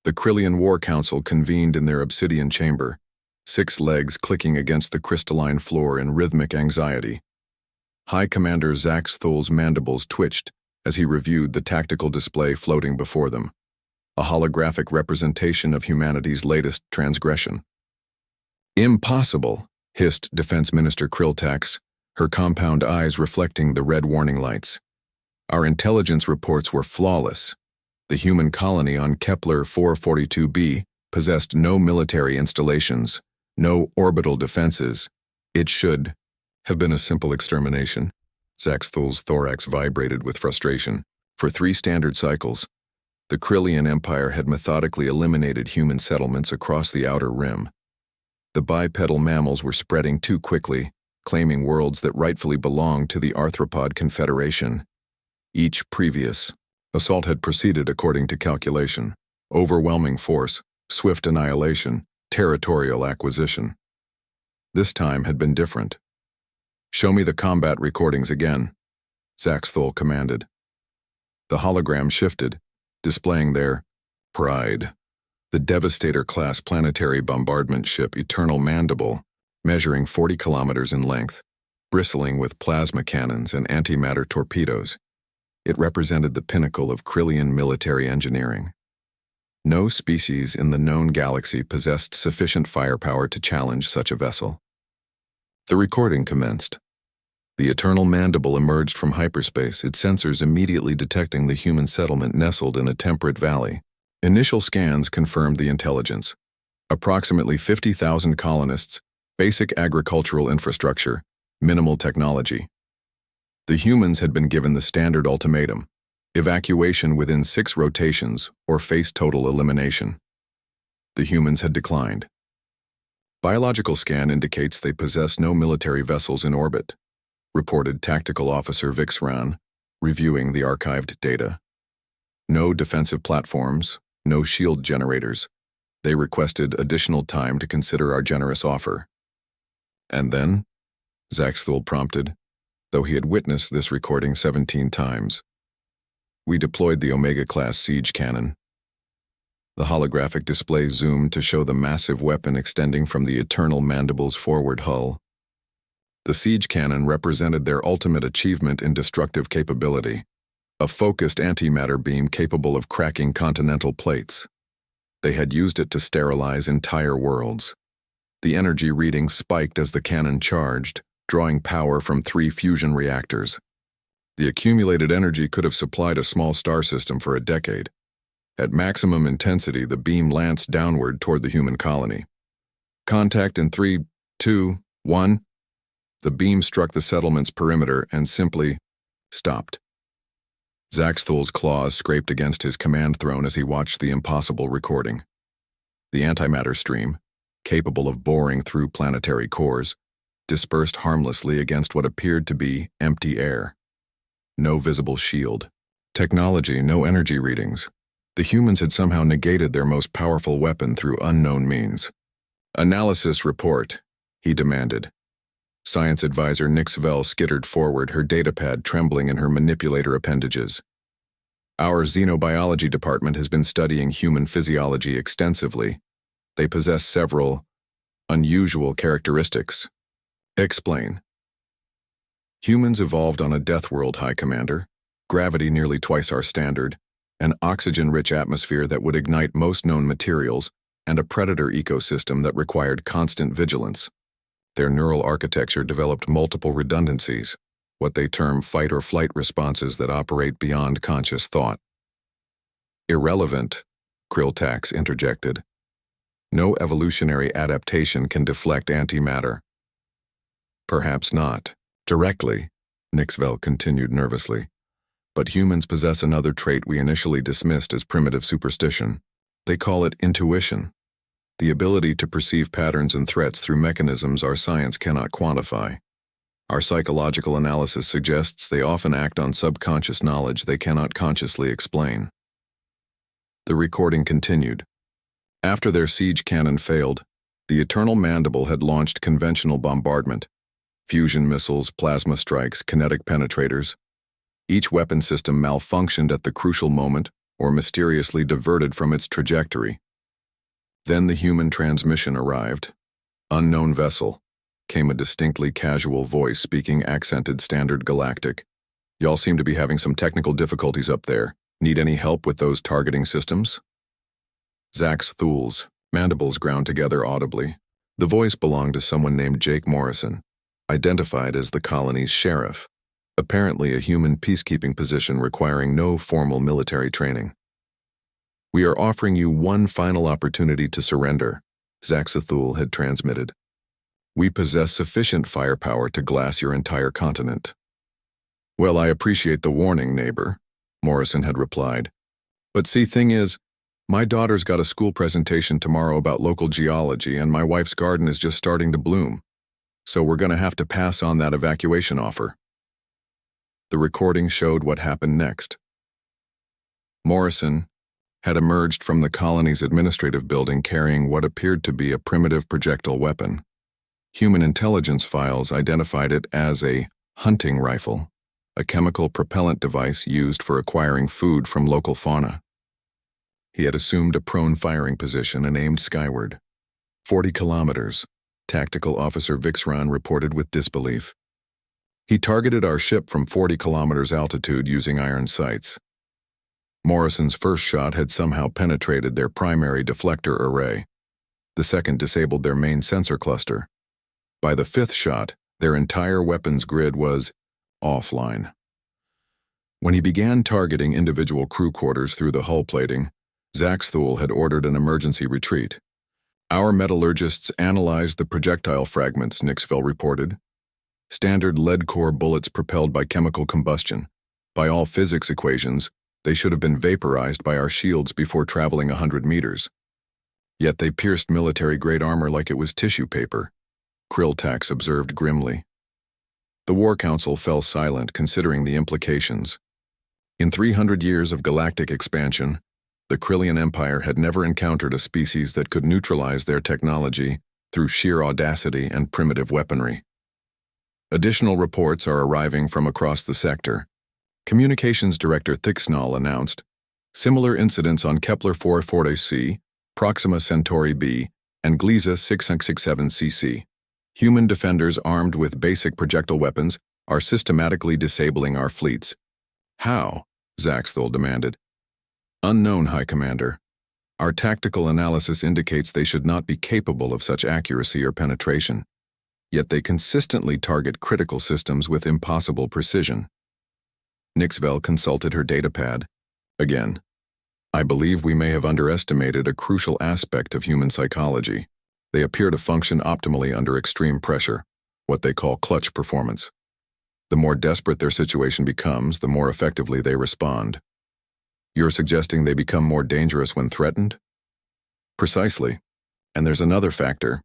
The Krillian War Council convened in their obsidian chamber, 6 legs clicking against the crystalline floor in rhythmic anxiety. High Commander Zax Thul's mandibles twitched as he reviewed the tactical display floating before them, a holographic representation of humanity's latest transgression. "Impossible," hissed Defense Minister Kriltax, her compound eyes reflecting the red warning lights. "Our intelligence reports were flawless. The human colony on Kepler 442b possessed no military installations, no orbital defenses. It should have been a simple extermination." Zax Thul's thorax vibrated with frustration. For 3 standard cycles, the Krillian Empire had methodically eliminated human settlements across the outer rim. The bipedal mammals were spreading too quickly, claiming worlds that rightfully belonged to the Arthropod Confederation. Each previous assault had proceeded according to calculation: overwhelming force, swift annihilation, territorial acquisition. This time had been different. "Show me the combat recordings again," Zax Thul commanded. The hologram shifted, displaying their pride, the Devastator-class planetary bombardment ship Eternal Mandible, measuring 40 kilometers in length, bristling with plasma cannons and antimatter torpedoes. It represented the pinnacle of Krillian military engineering. No species in the known galaxy possessed sufficient firepower to challenge such a vessel. The recording commenced. The Eternal Mandible emerged from hyperspace, its sensors immediately detecting the human settlement nestled in a temperate valley. Initial scans confirmed the intelligence. Approximately 50,000 colonists, basic agricultural infrastructure, minimal technology. The humans had been given the standard ultimatum: evacuation within 6 rotations or face total elimination. The humans had declined. Biological scan indicates they possess no military vessels in orbit, reported Tactical Officer Vixran, reviewing the archived data. No defensive platforms, no shield generators. They requested additional time to consider our generous offer. "And then?" Zax Thul prompted, though he had witnessed this recording 17 times. "We deployed the Omega-class siege cannon." The holographic display zoomed to show the massive weapon extending from the Eternal Mandible's forward hull. The siege cannon represented their ultimate achievement in destructive capability, a focused antimatter beam capable of cracking continental plates. They had used it to sterilize entire worlds. The energy reading spiked as the cannon charged, drawing power from 3 fusion reactors. The accumulated energy could have supplied a small star system for a decade. At maximum intensity, the beam lanced downward toward the human colony. "Contact in 3, 2, 1. The beam struck the settlement's perimeter and simply stopped. Zax Thul's claws scraped against his command throne as he watched the impossible recording. The antimatter stream, capable of boring through planetary cores, dispersed harmlessly against what appeared to be empty air. No visible shield. Technology, no energy readings. The humans had somehow negated their most powerful weapon through unknown means. "Analysis report," he demanded. Science advisor Nix Vell skittered forward, her datapad trembling in her manipulator appendages. "Our xenobiology department has been studying human physiology extensively. They possess several unusual characteristics." "Explain." "Humans evolved on a death world, High Commander. Gravity nearly twice our standard, an oxygen-rich atmosphere that would ignite most known materials, and a predator ecosystem that required constant vigilance. Their neural architecture developed multiple redundancies, what they term fight-or-flight responses that operate beyond conscious thought." "Irrelevant," Kriltax interjected. "No evolutionary adaptation can deflect antimatter." "Perhaps not. Directly," Nixvell continued nervously. "But humans possess another trait we initially dismissed as primitive superstition. They call it intuition. The ability to perceive patterns and threats through mechanisms our science cannot quantify. Our psychological analysis suggests they often act on subconscious knowledge they cannot consciously explain." The recording continued. After their siege cannon failed, the Eternal Mandible had launched conventional bombardment. Fusion missiles, plasma strikes, kinetic penetrators. Each weapon system malfunctioned at the crucial moment, or mysteriously diverted from its trajectory. Then the human transmission arrived. "Unknown vessel," came a distinctly casual voice speaking accented standard Galactic. "Y'all seem to be having some technical difficulties up there. Need any help with those targeting systems?" Zach's Thul's mandibles ground together audibly. The voice belonged to someone named Jake Morrison, identified as the colony's sheriff, apparently a human peacekeeping position requiring no formal military training. "We are offering you one final opportunity to surrender," Zaxathul had transmitted. "We possess sufficient firepower to glass your entire continent." "Well, I appreciate the warning, neighbor," Morrison had replied. "But see, thing is, my daughter's got a school presentation tomorrow about local geology and my wife's garden is just starting to bloom. So we're going to have to pass on that evacuation offer." The recording showed what happened next. Morrison had emerged from the colony's administrative building carrying what appeared to be a primitive projectile weapon. Human intelligence files identified it as a hunting rifle, a chemical propellant device used for acquiring food from local fauna. He had assumed a prone firing position and aimed skyward. 40 kilometers, Tactical Officer Vixran reported with disbelief. "He targeted our ship from 40 kilometers altitude using iron sights. Morrison's first shot had somehow penetrated their primary deflector array. The second disabled their main sensor cluster. By the fifth shot, their entire weapons grid was offline. When he began targeting individual crew quarters through the hull plating, Zaxthul had ordered an emergency retreat. "Our metallurgists analyzed the projectile fragments," Nixville reported. "Standard lead core bullets propelled by chemical combustion. By all physics equations, they should have been vaporized by our shields before traveling 100 meters. Yet they pierced military-grade armor like it was tissue paper," Krilltax observed grimly. The War Council fell silent, considering the implications. In 300 years of galactic expansion, the Krillian Empire had never encountered a species that could neutralize their technology through sheer audacity and primitive weaponry. Additional reports are arriving from across the sector. Communications Director Thixnall announced, "Similar incidents on Kepler 440c, Proxima Centauri b, and Gliese 6667cc. Human defenders armed with basic projectile weapons are systematically disabling our fleets." "How?" Zaxthul demanded. "Unknown, High Commander. Our tactical analysis indicates they should not be capable of such accuracy or penetration, yet they consistently target critical systems with impossible precision." Nixville consulted her datapad. "Again, I believe we may have underestimated a crucial aspect of human psychology. They appear to function optimally under extreme pressure, what they call clutch performance. The more desperate their situation becomes, the more effectively they respond." "You're suggesting they become more dangerous when threatened?" "Precisely. And there's another factor.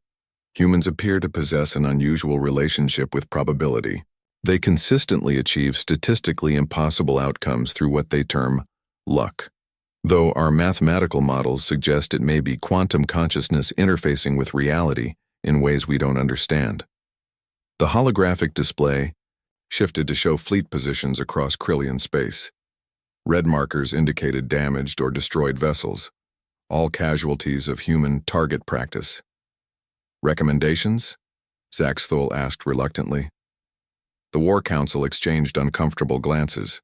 Humans appear to possess an unusual relationship with probability. They consistently achieve statistically impossible outcomes through what they term luck, though our mathematical models suggest it may be quantum consciousness interfacing with reality in ways we don't understand." The holographic display shifted to show fleet positions across Krillian space. Red markers indicated damaged or destroyed vessels, all casualties of human target practice. "Recommendations?" Zaxthul asked reluctantly. The War Council exchanged uncomfortable glances.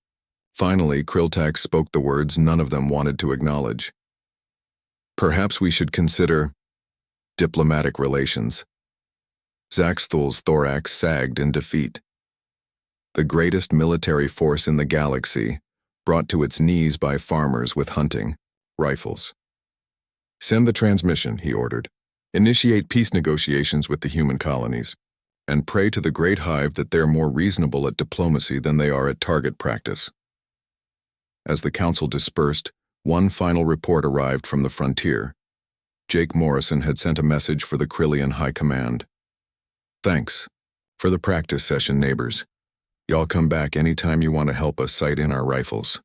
Finally, Krilltax spoke the words none of them wanted to acknowledge. "Perhaps we should consider diplomatic relations." Zaxthul's thorax sagged in defeat. The greatest military force in the galaxy, brought to its knees by farmers with hunting rifles. "Send the transmission," he ordered. "Initiate peace negotiations with the human colonies, and pray to the Great Hive that they're more reasonable at diplomacy than they are at target practice." As the council dispersed, one final report arrived from the frontier. Jake Morrison had sent a message for the Krillian High Command. "Thanks for the practice session, neighbors. Y'all come back anytime you want to help us sight in our rifles."